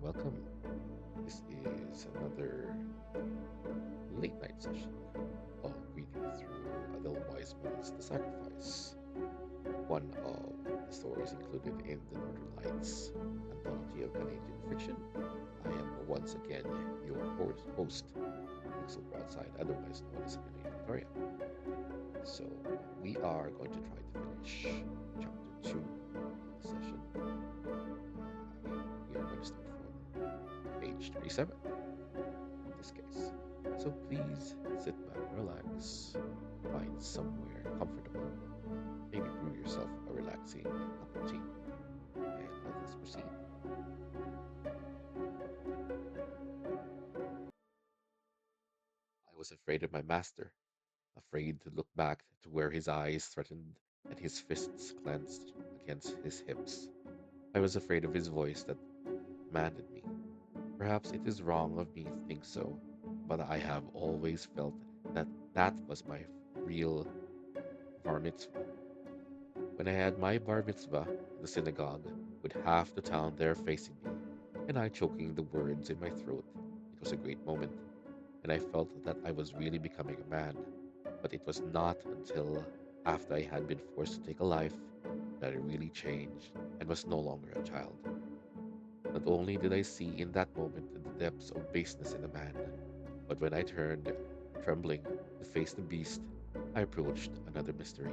welcome. This is another late night session of reading through Adele Wiseman's The Sacrifice, one of the stories included in the Northern Lights anthology of Canadian fiction. I am once again your host Pixel Broadside, otherwise known as Canadian Victoria. So we are going to try to finish chapter 2 of the session. We are going to start from page 37 in this case. So please sit back, relax, find somewhere comfortable, maybe brew yourself a relaxing cup of tea, and let us proceed. I was afraid of my master, afraid to look back to where his eyes threatened and his fists clenched against his hips. I was afraid of his voice that commanded me. Perhaps it is wrong of me to think so, but I have always felt that that was my real bar mitzvah. When I had my bar mitzvah in the synagogue, with half the town there facing me, and I choking the words in my throat, it was a great moment, and I felt that I was really becoming a man. But it was not until after I had been forced to take a life that I really changed and was no longer a child. Not only did I see in that moment the depths of baseness in a man, but when I turned, trembling, to face the beast, I approached another mystery.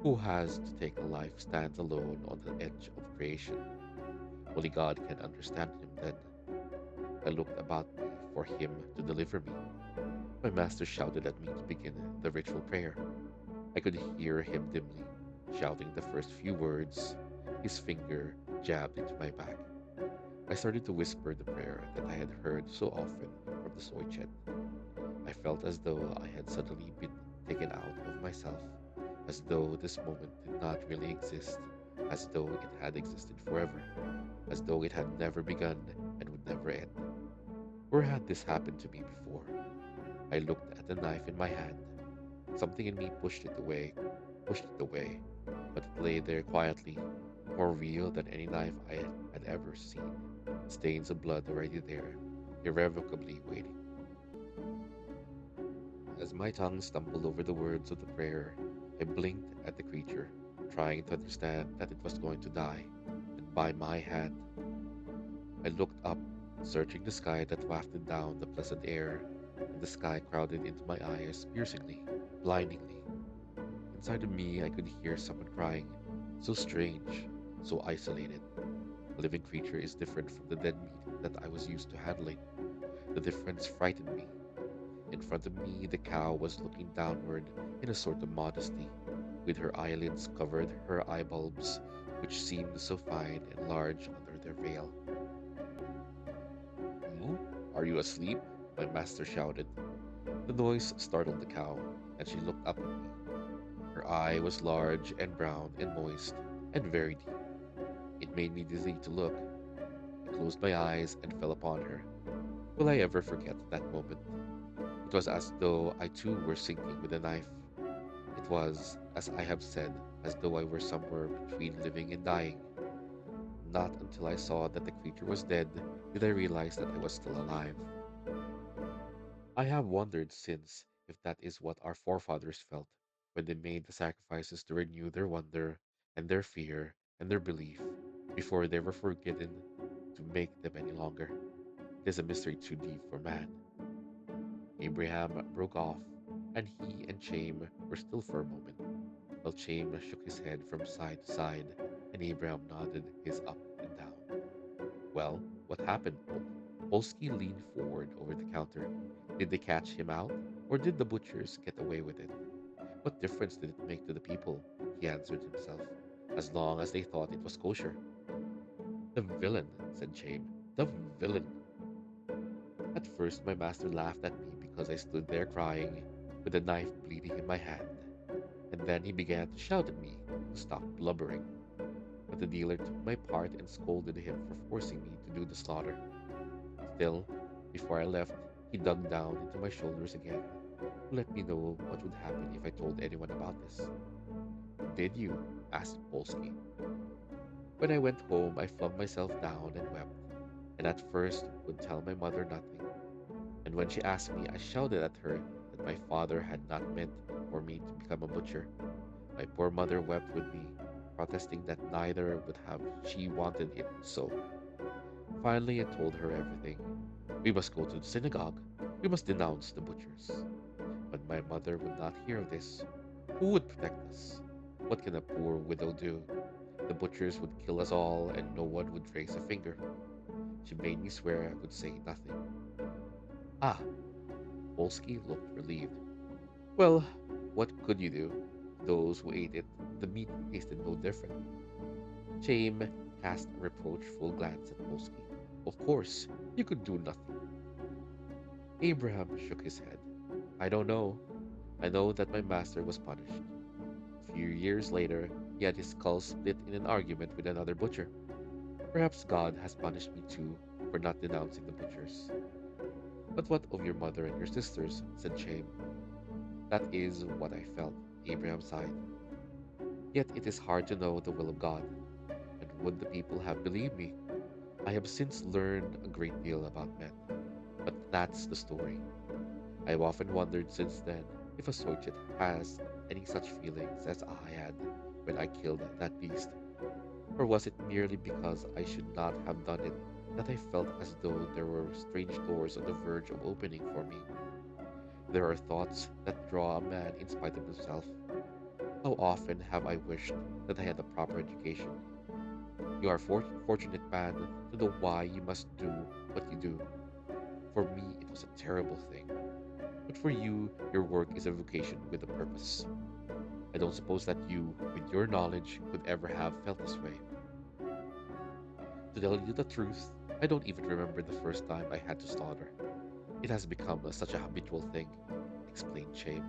Who has to take a life stands alone on the edge of creation. Only God can understand him then. I looked about me for him to deliver me. My master shouted at me to begin the ritual prayer. I could hear him dimly, shouting the first few words. His finger jabbed into my back. I started to whisper the prayer that I had heard so often from the Soichet. I felt as though I had suddenly been taken out of myself, as though this moment did not really exist, as though it had existed forever, as though it had never begun and would never end. Or had this happened to me before? I looked at the knife in my hand. Something in me pushed it away, but it lay there quietly, more real than any knife I had ever seen. Stains of blood already there, irrevocably waiting. As my tongue stumbled over the words of the prayer, I blinked at the creature, trying to understand that it was going to die, and by my hand. I looked up, searching the sky that wafted down the pleasant air, and the sky crowded into my eyes piercingly, blindingly. Inside of me, I could hear someone crying, so strange, so isolated. A living creature is different from the dead meat that I was used to handling. The difference frightened me. In front of me, the cow was looking downward in a sort of modesty, with her eyelids covered her eye bulbs, which seemed so fine and large under their veil. "You? Are you asleep?" my master shouted. The noise startled the cow, and she looked up at me. Her eye was large and brown and moist and very deep. It made me dizzy to look. I closed my eyes and fell upon her. Will I ever forget that moment? It was as though I too were sinking with a knife. It was, as I have said, as though I were somewhere between living and dying. Not until I saw that the creature was dead did I realize that I was still alive. I have wondered since if that is what our forefathers felt when they made the sacrifices to renew their wonder and their fear and their belief before they were forbidden to make them any longer. It is a mystery too deep for man. Abraham broke off, and he and Chaim were still for a moment, while Chaim shook his head from side to side, and Abraham nodded his up and down. Well, what happened, Polsky leaned forward over the counter. Did they catch him out, or did the butchers get away with it? What difference did it make to the people? He answered himself, as long as they thought it was kosher. The villain, said Chaim. The villain. At first, my master laughed at me because I stood there crying, with the knife bleeding in my hand. And then he began to shout at me to stop blubbering. But the dealer took my part and scolded him for forcing me to do the slaughter. Still, before I left, he dug down into my shoulders again to let me know what would happen if I told anyone about this. Did you? Asked Polsky. When I went home, I flung myself down and wept, and at first would tell my mother nothing. And when she asked me, I shouted at her that my father had not meant for me to become a butcher. My poor mother wept with me, protesting that neither would have she wanted it so. Finally, I told her everything. We must go to the synagogue. We must denounce the butchers. But my mother would not hear of this. Who would protect us? What can a poor widow do? The butchers would kill us all, and no one would raise a finger. She made me swear I would say nothing. Ah, Polsky looked relieved. Well, what could you do? Those who ate it, the meat tasted no different. Chaim cast a reproachful glance at Polsky. Of course, you could do nothing. Abraham shook his head. I don't know. I know that my master was punished. A few years later, he had his skull split in an argument with another butcher. Perhaps God has punished me too for not denouncing the butchers. But what of your mother and your sisters? Said Chaim. That is what I felt, Abraham sighed. Yet it is hard to know the will of God. And would the people have believed me? I have since learned a great deal about men. But that's the story. I have often wondered since then if a Soichet has any such feelings as I had when I killed that beast. Or was it merely because I should not have done it that I felt as though there were strange doors on the verge of opening for me? There are thoughts that draw a man in spite of himself. How often have I wished that I had a proper education? You are a fortunate man to know why you must do what you do. For me, it was a terrible thing. But for you, your work is a vocation with a purpose. I don't suppose that you, with your knowledge, could ever have felt this way. To tell you the truth, I don't even remember the first time I had to slaughter. It has become such a habitual thing, explained Shame.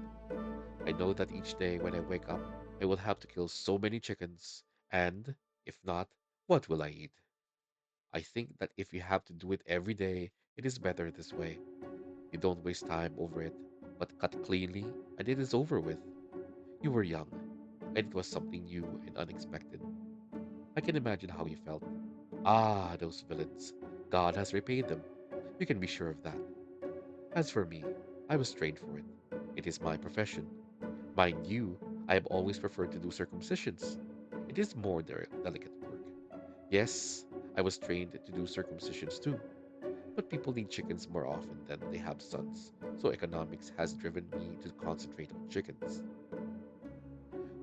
I know that each day when I wake up, I will have to kill so many chickens, and, if not, what will I eat? I think that if you have to do it every day, it is better this way. You don't waste time over it, but cut cleanly, and it is over with. You were young, and it was something new and unexpected. I can imagine how you felt. Ah, those villains. God has repaid them. You can be sure of that. As for me, I was trained for it. It is my profession. Mind you, I have always preferred to do circumcisions. It is more delicate work. Yes, I was trained to do circumcisions too, but people need chickens more often than they have sons, so economics has driven me to concentrate on chickens.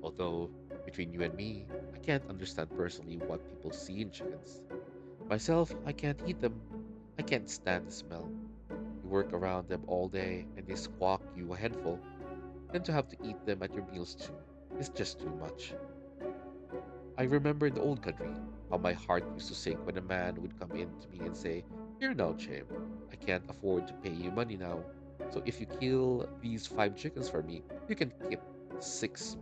Although, between you and me, I can't understand personally what people see in chickens. Myself, I can't eat them. I can't stand the smell. You work around them all day and they squawk you a handful. Then to have to eat them at your meals too is just too much. I remember in the old country how my heart used to sink when a man would come in to me and say, Here now, Chim, I can't afford to pay you money now. So if you kill these 5 chickens for me, you can keep 6.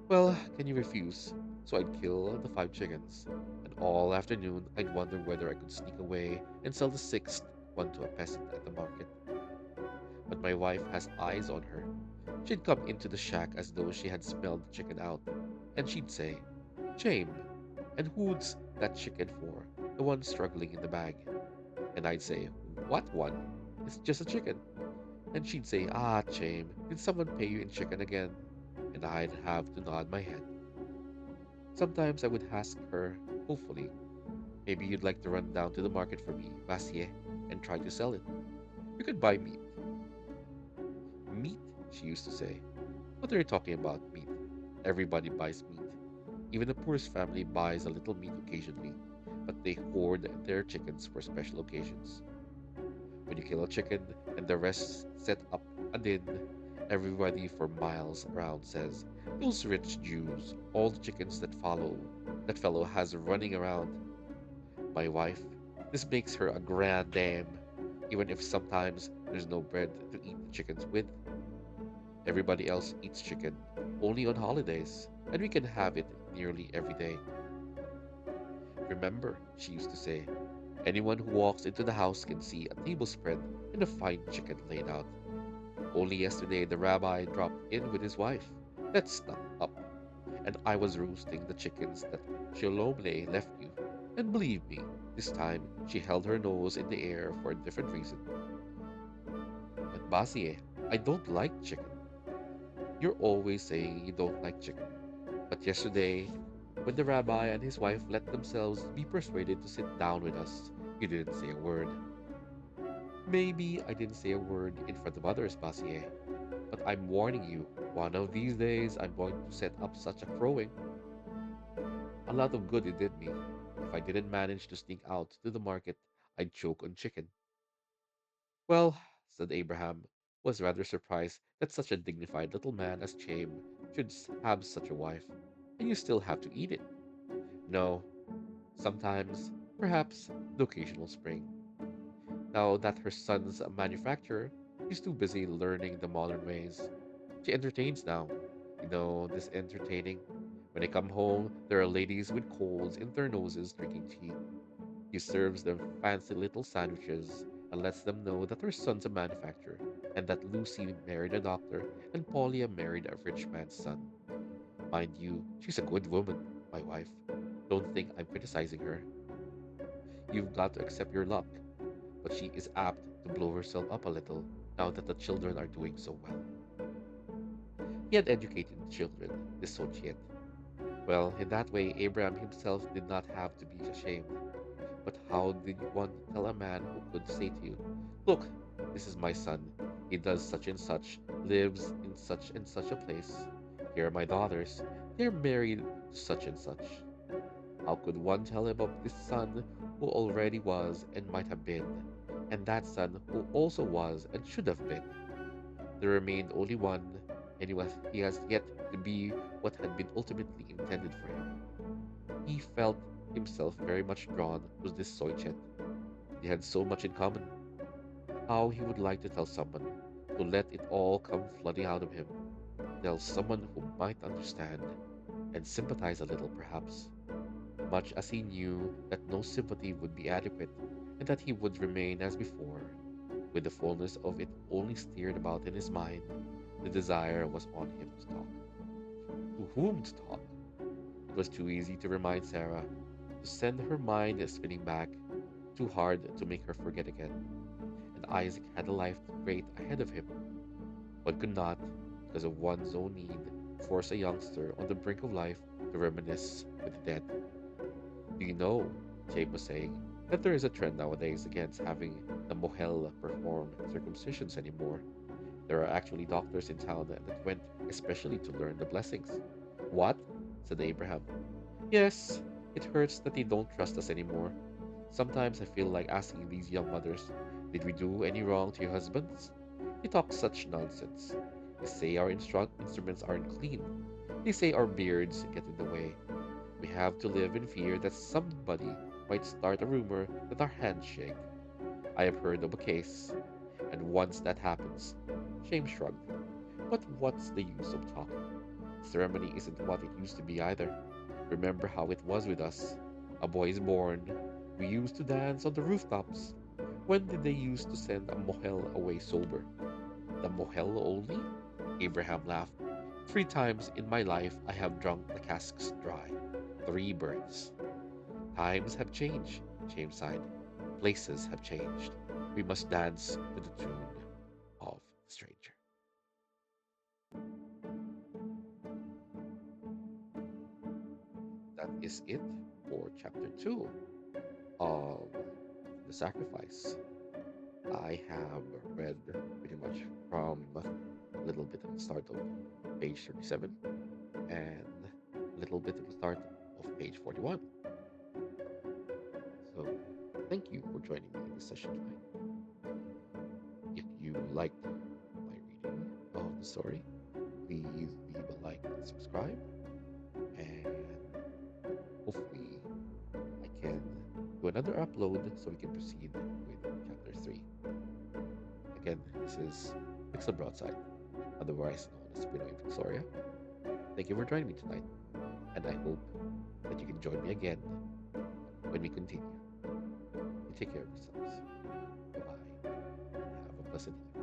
Well, can you refuse? So I'd kill the 5 chickens, and all afternoon I'd wonder whether I could sneak away and sell the sixth one to a peasant at the market. But my wife has eyes on her. She'd come into the shack as though she had smelled the chicken out, and she'd say, Shame, and who's that chicken for? The one struggling in the bag. And I'd say, What one? It's just a chicken. And she'd say, Ah, shame, did someone pay you in chicken again? And I'd have to nod my head. Sometimes I would ask her, hopefully, maybe you'd like to run down to the market for me, Vassie, and try to sell it. You could buy meat. Meat, she used to say. What are you talking about, meat? Everybody buys meat. Even the poorest family buys a little meat occasionally, but they hoard their chickens for special occasions. When you kill a chicken and the rest set up a din, everybody for miles around says, Those rich Jews, all the chickens that fellow has running around. My wife, this makes her a grand dame, even if sometimes there's no bread to eat the chickens with. Everybody else eats chicken only on holidays, and we can have it nearly every day. Remember, she used to say, anyone who walks into the house can see a table spread and a fine chicken laid out. Only yesterday the rabbi dropped in with his wife. Let's stock up. and I was roasting the chickens that Shalomle left you. And believe me, this time she held her nose in the air for a different reason. But Basie, I don't like chicken. You're always saying you don't like chicken. But yesterday, when the rabbi and his wife let themselves be persuaded to sit down with us, you didn't say a word. Maybe I didn't say a word in front of others, Basie, but I'm warning you, one of these days I'm going to set up such a crowing. A lot of good it did me. If I didn't manage to sneak out to the market, I'd choke on chicken. Well, said Abraham, was rather surprised that such a dignified little man as Chaim should have such a wife, and you still have to eat it. No, sometimes, perhaps, the occasional spring. Now that her son's a manufacturer, she's too busy learning the modern ways. She entertains now. You know, this entertaining. When they come home, there are ladies with colds in their noses drinking tea. He serves them fancy little sandwiches and lets them know that her son's a manufacturer and that Lucy married a doctor and Paulia married a rich man's son. Mind you, she's a good woman, my wife. Don't think I'm criticizing her. You've got to accept your luck, but she is apt to blow herself up a little now that the children are doing so well. He had educated the children, this Sochiet. Well, in that way, Abraham himself did not have to be ashamed. But how did one tell a man who could say to you, look, this is my son. He does such and such, lives in such and such a place. Here are my daughters. They're married to such and such. How could one tell him of this son who already was and might have been, and that son who also was and should have been? There remained only one, and he has yet to be what had been ultimately intended for him. He felt himself very much drawn to this Soichet. They had so much in common. How he would like to tell someone, to let it all come flooding out of him, tell someone who might understand and sympathize a little, perhaps, much as he knew that no sympathy would be adequate and that he would remain as before. With the fullness of it only stirred about in his mind, the desire was on him to talk. To whom to talk? It was too easy to remind Sarah, to send her mind spinning back, too hard to make her forget again. And Isaac had a life great ahead of him. One could not, because of one's own need, force a youngster on the brink of life to reminisce with the dead. Do you know, Jay was saying, that there is a trend nowadays against having the mohel perform circumcisions anymore? There are actually doctors in town that went especially to learn the blessings. What? Said Abraham. Yes, it hurts that they don't trust us anymore. Sometimes I feel like asking these young mothers, did we do any wrong to your husbands? They talk such nonsense. They say our instruments aren't clean. They say our beards get in the way. We have to live in fear that somebody might start a rumor that our hands shake. I have heard of a case, and once that happens, Shame shrugged. But what's the use of talking? Ceremony isn't what it used to be either. Remember how it was with us. A boy is born. We used to dance on the rooftops. When did they used to send a mohel away sober? The mohel only? Abraham laughed. 3 times in my life I have drunk the casks dry. 3 births. Times have changed, James sighed. Places have changed. We must dance to the tune of the stranger. That is it for chapter 2 of The Sacrifice. I have read pretty much from a little bit at the start of page 37 and a little bit at the start of page 41. So, thank you for joining me in this session tonight. If you liked my reading of the story, please leave a like and subscribe. And hopefully, I can do another upload so we can proceed with chapter 3. Again, this is Pixel Broadside, otherwise known as Pinoy Pixoria. Thank you for joining me tonight, and I hope that you can join me again when we continue. You take care of yourselves. Bye bye. Have a pleasant evening.